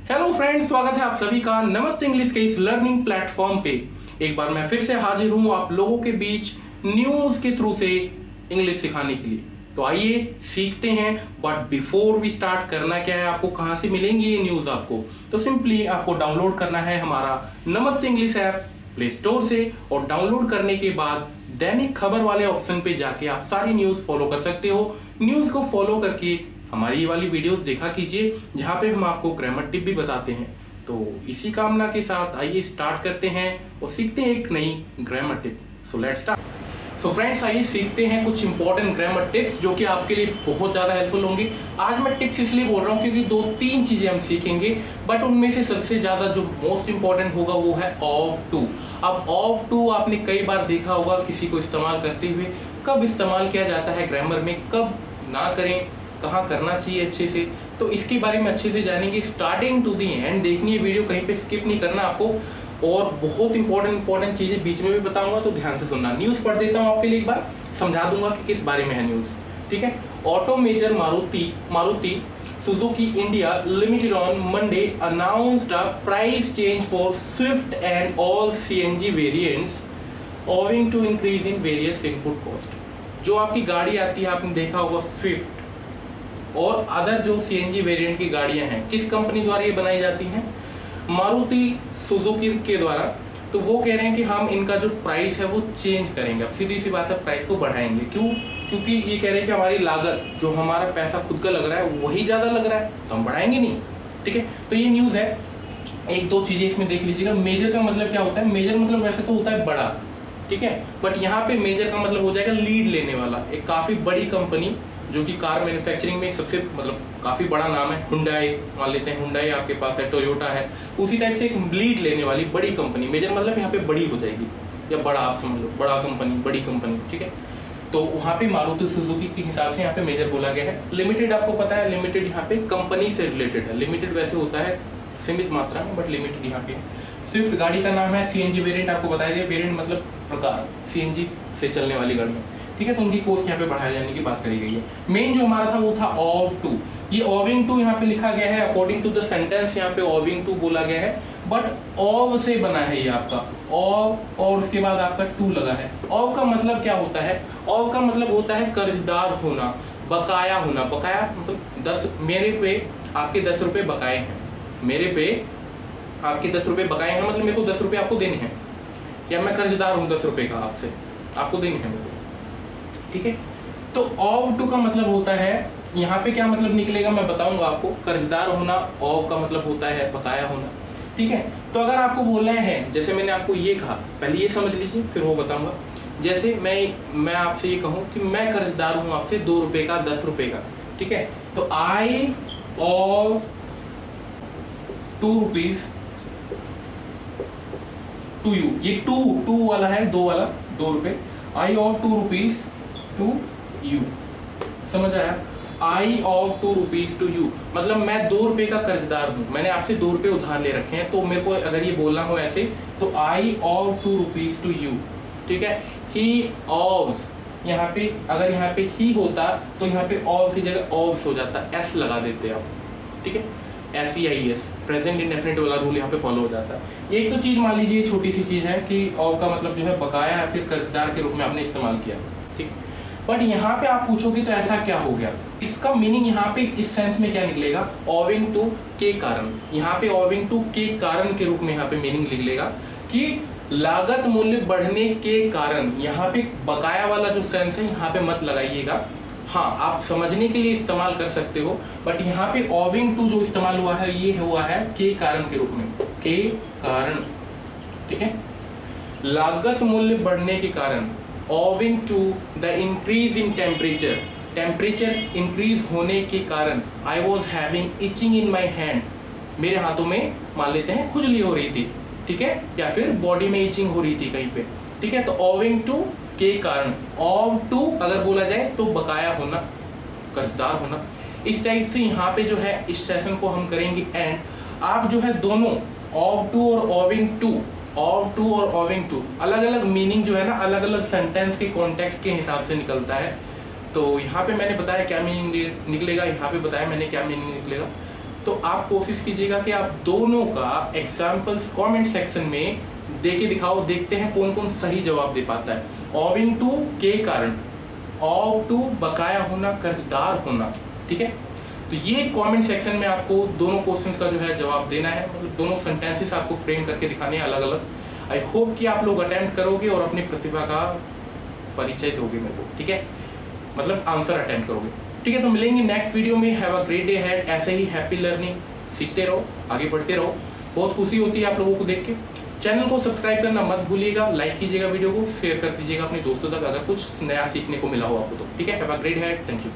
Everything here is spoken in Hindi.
हेलो फ्रेंड्स, स्वागत है आप सभी का नमस्ते इंग्लिश के इस लर्निंग प्लेटफॉर्म पे। एक बार मैं फिर से हाजिर हूं आप लोगों के बीच न्यूज के थ्रू से इंग्लिश सिखाने के लिए। तो आइए सीखते हैं। बट बिफोर वी स्टार्ट, करना क्या है, आपको कहां से मिलेंगी ये न्यूज आपको? तो सिंपली आपको डाउनलोड करना है हमारा नमस्ते इंग्लिश ऐप प्ले स्टोर से, और डाउनलोड करने के बाद दैनिक खबर वाले ऑप्शन पे जाके आप सारी न्यूज फॉलो कर सकते हो। न्यूज को फॉलो करके हमारी ये वाली वीडियोस देखा कीजिए, जहां पे हम आपको ग्रामर टिप भी बताते हैं। तो इसी कामना के साथ आइए स्टार्ट करते हैं और सीखते हैं एक नई grammar tip. So let's start. So friends, आइए सीखते हैं कुछ इंपॉर्टेंट ग्रामर टिप्स जो कि आपके लिए बहुत ज्यादा हेल्पफुल होंगे। आज मैं टिप्स इसलिए बोल रहा हूँ क्योंकि 2-3 चीजें हम सीखेंगे, बट उनमें से सबसे ज्यादा जो मोस्ट इंपॉर्टेंट होगा वो है ऑफ टू। अब ऑफ टू आपने कई बार देखा होगा किसी को इस्तेमाल करते हुए। कब इस्तेमाल किया जाता है ग्रामर में, कब ना करें, कहाँ करना चाहिए अच्छे से, तो इसके बारे में अच्छे से जानेंगे। स्टार्टिंग टू दी एंड देखनी है वीडियो, कहीं पे स्किप नहीं करना आपको। और बहुत इंपॉर्टेंट चीजें बीच में भी बताऊंगा, तो ध्यान से सुनना। न्यूज पढ़ देता हूँ आपके लिए, एक बार समझा दूंगा कि किस बारे में है न्यूज। ठीक है। Auto major Maruti Suzuki India limited on Monday announced a price change for Swift and all CNG variants owing to increase in various input cost. जो आपकी गाड़ी आती है, आपने देखा होगा स्विफ्ट और अदर जो सीएनजी वेरिएंट की गाड़ियां हैं, किस कंपनी द्वारा ये बनाई जाती हैं? मारुति सुजुकी के द्वारा। तो वो कह रहे हैं कि हम इनका जो प्राइस है वो चेंज करेंगे। अब सीधी सी बात है, प्राइस को बढ़ाएंगे। क्यों? क्योंकि ये कह रहे हैं कि हमारी लागत, जो हमारा पैसा खुद का लग रहा है वही ज्यादा लग रहा है, तो हम बढ़ाएंगे नहीं। ठीक है। तो ये न्यूज है। एक दो चीजें इसमें देख लीजिएगा। मेजर का मतलब क्या होता है? मेजर मतलब वैसे तो होता है बड़ा, ठीक है, बट यहाँ पे मेजर का मतलब हो जाएगा लीड लेने वाला। एक काफी बड़ी कंपनी जो कि कार मैन्युफैक्चरिंग में सबसे मतलब काफी बड़ा नाम है, हुंडई मान लेते हैं। हुंडई आपके पास है, टोयोटा है, उसी टाइप से एक लीड लेने वाली बड़ी कंपनी। मेजर मतलब यहाँ पे बड़ी हो जाएगी, या बड़ा आप समझ लो, बड़ा कंपनी, बड़ी कंपनी। ठीक है। तो वहाँ पे मारुति सुजुकी के हिसाब से यहाँ पे मेजर बोला गया है। लिमिटेड आपको पता है, लिमिटेड यहाँ पे कंपनी से रिलेटेड है। लिमिटेड वैसे होता है सीमित मात्रा में, बट लिमिटेड यहाँ पे। स्विफ्ट गाड़ी का नाम है, सीएनजी वेरिएंट आपको बताया दिया। वेरिएंट मतलब प्रकार, सीएनजी से चलने वाली गाड़ियाँ। ठीक है। तो उनकी कॉस्ट यहाँ पे बढ़ाए जाने की बात करी गई है। मेन जो हमारा था वो था ऑफ टू। ये ओविंग टू यहाँ पे लिखा गया है, अकॉर्डिंग टू द सेंटेंस यहाँ पे ओविंग टू बोला गया है, बट ऑव से बना है ये आपका ऑव, और उसके बाद आपका टू लगा है। ऑव का मतलब क्या होता है? ऑव का मतलब होता है कर्जदार होना, बकाया होना। बकाया मतलब 10, मेरे पे आपके 10 रुपए बकाए हैं, मेरे पे आपके 10 रुपए बकाए हैं, मतलब मेरे को 10 रुपए आपको देने हैं, या मैं कर्जदार हूँ 10 रुपए का आपसे, आपको देने हैं मेरे को। ठीक है। तो ऑव टू का मतलब होता है, यहाँ पे क्या मतलब निकलेगा मैं बताऊंगा आपको। कर्जदार होना, ऑव का मतलब होता है बकाया होना। ठीक है। तो अगर आपको बोलना है, जैसे मैंने आपको ये कहा, पहले ये समझ लीजिए फिर वो बताऊंगा। जैसे मैं आपसे ये कहूँ कि मैं कर्जदार हूँ आपसे 2 रुपए का, 10 रुपए का। ठीक है। तो आई ऑव 2 रुपीज टू यू। ये टू वाला है, 2 वाला, 2 रुपए। आई ऑव 2 रुपीज टू यू, समझ आया? आई ऑफ 2 रुपीज टू यू मतलब मैं 2 रुपए का कर्जदार हूं, मैंने आपसे 2 रुपए उधार ले रखे हैं। तो मेरे को अगर ये बोलना हो ऐसे, तो आई ऑफ 2 रुपीज टू यू। ठीक है। ही ऑव्स, यहाँ पे अगर यहाँ पे ही होता तो यहाँ पे ऑव की जगह ऑव्स हो जाता, एस लगा देते आप। ठीक है। SEIS, प्रेजेंट इंडेफिनिट वाला रूल यहाँ पे फॉलो हो जाता है। एक तो चीज मान लीजिए, छोटी सी चीज है कि ऑव का मतलब जो है बकाया या फिर कर्जदार के रूप में आपने इस्तेमाल किया। ठीक। बट यहाँ पे आप पूछोगे तो ऐसा क्या हो गया, इसका मीनिंग यहाँ पे इस सेंस में क्या निकलेगा? ओविंग टू के कारण। यहाँ पे ओविंग टू के कारण के रूप में यहाँ पे मीनिंग निकलेगा कि लागत मूल्य बढ़ने के कारण। यहाँ पे बकाया वाला जो सेंस है यहाँ पे मत लगाइएगा। हाँ, आप समझने के लिए इस्तेमाल कर सकते हो, बट यहाँ पे ओविंग टू जो इस्तेमाल हुआ है ये हुआ है के कारण के रूप में, के कारण। ठीक है। लागत मूल्य बढ़ने के कारण, owing to the increase in temperature, temperature increase होने के कारण। I was having itching in my hand, मेरे हाथों में मान लेते हैं खुजली हो रही थी। ठीक है। या फिर बॉडी में इचिंग हो रही थी कहीं पे। ठीक है। तो ओविंग टू के कारण, ऑव टू अगर बोला जाए तो बकाया होना, कर्जदार होना। इस टाइप से यहाँ पे जो है इस सेशन को हम करेंगे एंड। आप जो है दोनों ऑव टू और ओविंग टू, ऑव टू और ओविंग टू अलग अलग मीनिंग जो है ना, अलग अलग सेंटेंस के कॉन्टेक्स्ट के हिसाब से निकलता है। तो यहाँ पे मैंने बताया क्या मीनिंग निकलेगा, यहाँ पे बताया मैंने क्या मीनिंग निकलेगा। तो आप कोशिश कीजिएगा कि आप दोनों का एग्जाम्पल्स कमेंट सेक्शन में दे के दिखाओ, देखते हैं कौन कौन सही जवाब दे पाता है। ओविंग टू के कारण, ऑफ टू बकाया होना, कर्जदार होना, ठीक है। तो ये कमेंट सेक्शन में आपको दोनों क्वेश्चंस का जो है जवाब देना है, मतलब दोनों सेंटेंसेस आपको फ्रेम करके दिखाने हैं अलग अलग। आई होप कि आप लोग अटेम्प्ट करोगे और अपनी प्रतिभा का परिचय दोगे मेरे को, ठीक है, मतलब आंसर अटेम्प्ट करोगे, ठीक है। तो मिलेंगे नेक्स्ट वीडियो में। Have a great day had. ऐसे ही हैप्पी लर्निंग, सीखते रहो, आगे बढ़ते रहो। बहुत खुशी होती है आप लोगों को देख के। चैनल को सब्सक्राइब करना मत भूलिएगा, लाइक कीजिएगा, वीडियो को शेयर कर दीजिएगा अपने दोस्तों तक अगर कुछ नया सीखने को मिला हो आपको तो, ठीक है। Have a great day had. Thank you.